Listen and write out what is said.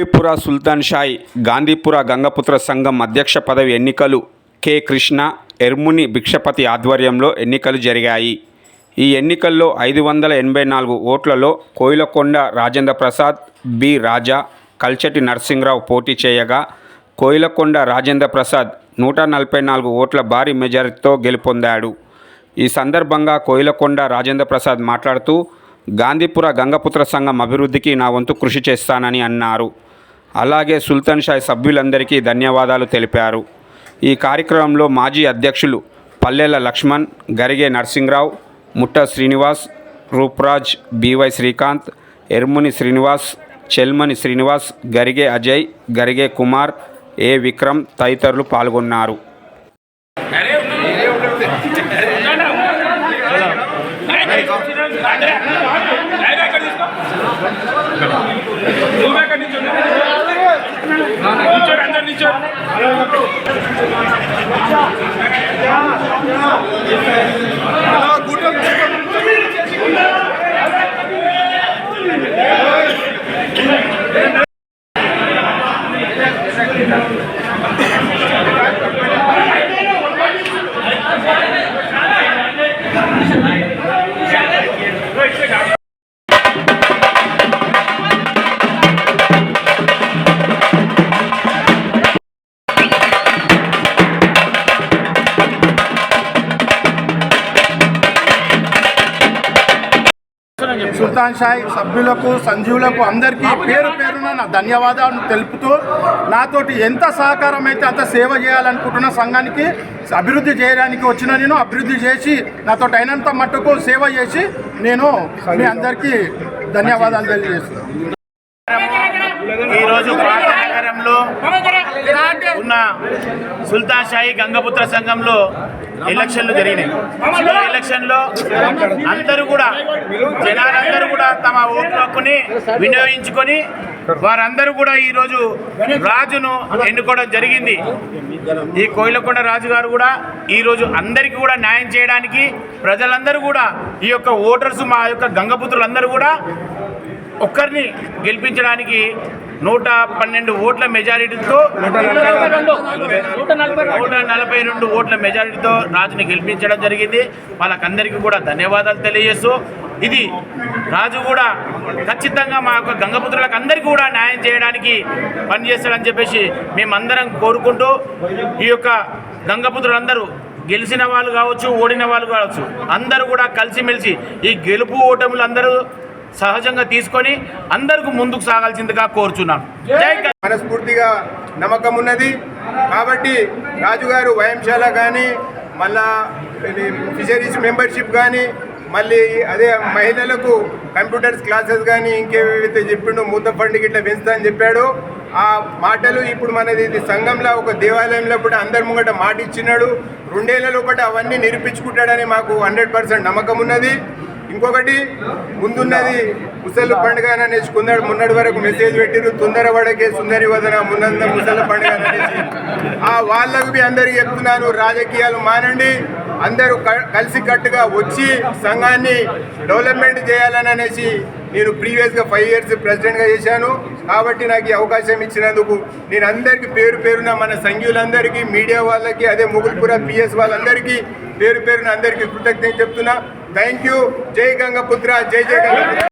గాంధీపుర సుల్తాన్ షాయి గాంధీపుర గంగపుత్ర సంఘం అధ్యక్ష పదవి ఎన్నికలు కె. కృష్ణ, ఎర్ముని భిక్షపతి ఆధ్వర్యంలో ఎన్నికలు జరిగాయి. ఈ ఎన్నికల్లో 584 ఓట్లలో కోయిలకొండ రాజేంద్ర ప్రసాద్, బి. రాజా, కల్చటి నరసింహరావు పోటీ చేయగా కోయిలకొండ రాజేంద్ర ప్రసాద్ 144 ఓట్ల భారీ మెజారిటీతో గెలుపొందాడు. ఈ సందర్భంగా కోయిలకొండ రాజేంద్ర ప్రసాద్ మాట్లాడుతూ గాంధీపుర గంగపుత్ర సంఘం అభివృద్ధికి నా వంతు కృషి చేస్తానని అన్నారు. అలాగే సుల్తాన్ షాయి సభ్యులందరికీ ధన్యవాదాలు తెలిపారు. ఈ కార్యక్రమంలో మాజీ అధ్యక్షులు పల్లెల లక్ష్మణ్, గరిగే నరసింహరావు, ముట్ట శ్రీనివాస్, రూప్రాజ్, బివై శ్రీకాంత్, ఎర్ముని శ్రీనివాస్, చెల్మని శ్రీనివాస్, గరిగే అజయ్, గరిగే కుమార్, ఏ. విక్రమ్ తదితరులు పాల్గొన్నారు. సుల్తాన్ షాయి సభ్యులకు, సంజీవులకు అందరికీ పేరు పేరున నా ధన్యవాదాలు తెలుపుతూ, నాతోటి ఎంత సహకారం అయితే అంత సేవ చేయాలనుకుంటున్న సంఘానికి అభివృద్ధి చేయడానికి వచ్చిన నేను అభివృద్ధి చేసి నాతో అయినంత మట్టుకు సేవ చేసి నేను మీ అందరికీ ధన్యవాదాలు తెలియజేస్తున్నాను. ఈరోజు నగరంలో ఉన్న సుల్తాన్ షాయి గంగపుత్ర సంఘంలో ఎలక్షన్లు జరిగినాయి. ఈ ఎలక్షన్లో అందరూ కూడా జనాలందరూ కూడా తమ ఓటు హక్కుని వినియోగించుకొని వారందరూ కూడా ఈరోజు రాజును ఎన్నుకోవడం జరిగింది. ఈ కోయిలకొండ రాజు గారు కూడా ఈరోజు అందరికీ కూడా న్యాయం చేయడానికి ప్రజలందరూ కూడా ఈ యొక్క ఓటర్స్ మా యొక్క గంగపుత్రులందరూ కూడా ఒక్కరిని గెలిపించడానికి 112 ఓట్ల మెజారిటీతో 142 ఓట్ల మెజారిటీతో రాజుని గెలిపించడం జరిగింది. వాళ్ళకందరికీ కూడా ధన్యవాదాలు తెలియజేస్తూ, ఇది రాజు కూడా ఖచ్చితంగా మా యొక్క గంగపుత్రులకు అందరికీ కూడా న్యాయం చేయడానికి పనిచేస్తాడని చెప్పేసి మేమందరం కోరుకుంటూ, ఈ యొక్క గంగపుత్రులందరూ గెలిచిన వాళ్ళు కావచ్చు, ఓడిన వాళ్ళు కావచ్చు, అందరూ కూడా కలిసిమెలిసి ఈ గెలుపు ఓటములు అందరూ సహజంగా తీసుకొని అందరికీ ముందుకు సాగాల్సిందిగా కోరుచున్నాం. మనస్ఫూర్తిగా నమ్మకం ఉన్నది కాబట్టి రాజుగారు వ్యాయామశాల కానీ, మళ్ళా ఫిషరీస్ మెంబర్షిప్ కానీ, మళ్ళీ అదే మహిళలకు కంప్యూటర్స్ క్లాసెస్ కానీ ఇంకేవైతే చెప్పిండో మూత ఫండ్కి ఇట్లా పెంచుతా అని చెప్పాడు. ఆ మాటలు ఇప్పుడు మనది సంఘంలో ఒక దేవాలయంలో కూడా అందరి ముంగట మాట ఇచ్చినాడు. 2 ఏళ్ల లోపల అవన్నీ నిరూపించుకుంటాడని మాకు 100% నమ్మకం ఉన్నది. ఇంకొకటి ముందున్నది ముసలి పండుగ అనేసి మొన్నటి వరకు మెసేజ్ పెట్టిరు, తొందరపడకే సుందరి వదన మున్నంద ముసలి పండుగ అనేసి. ఆ వాళ్ళకు అందరికీ చెప్తున్నాను, రాజకీయాలు మానండి, అందరూ కలిసి కట్టుగా వచ్చి సంఘాన్ని డెవలప్మెంట్ చేయాలని అనేసి నేను ప్రీవియస్గా 5 ఇయర్స్ ప్రెసిడెంట్గా చేశాను. కాబట్టి నాకు ఈ అవకాశం ఇచ్చినందుకు నేను అందరికీ పేరు పేరున మన సంఘీయులందరికీ, మీడియా వాళ్ళకి, అదే ముగుల్పుర PS వాళ్ళందరికీ పేరు పేరున అందరికీ కృతజ్ఞత చెప్తున్నా. Thank you. జై గంగపుత్ర, జై జై గంగపుత్ర.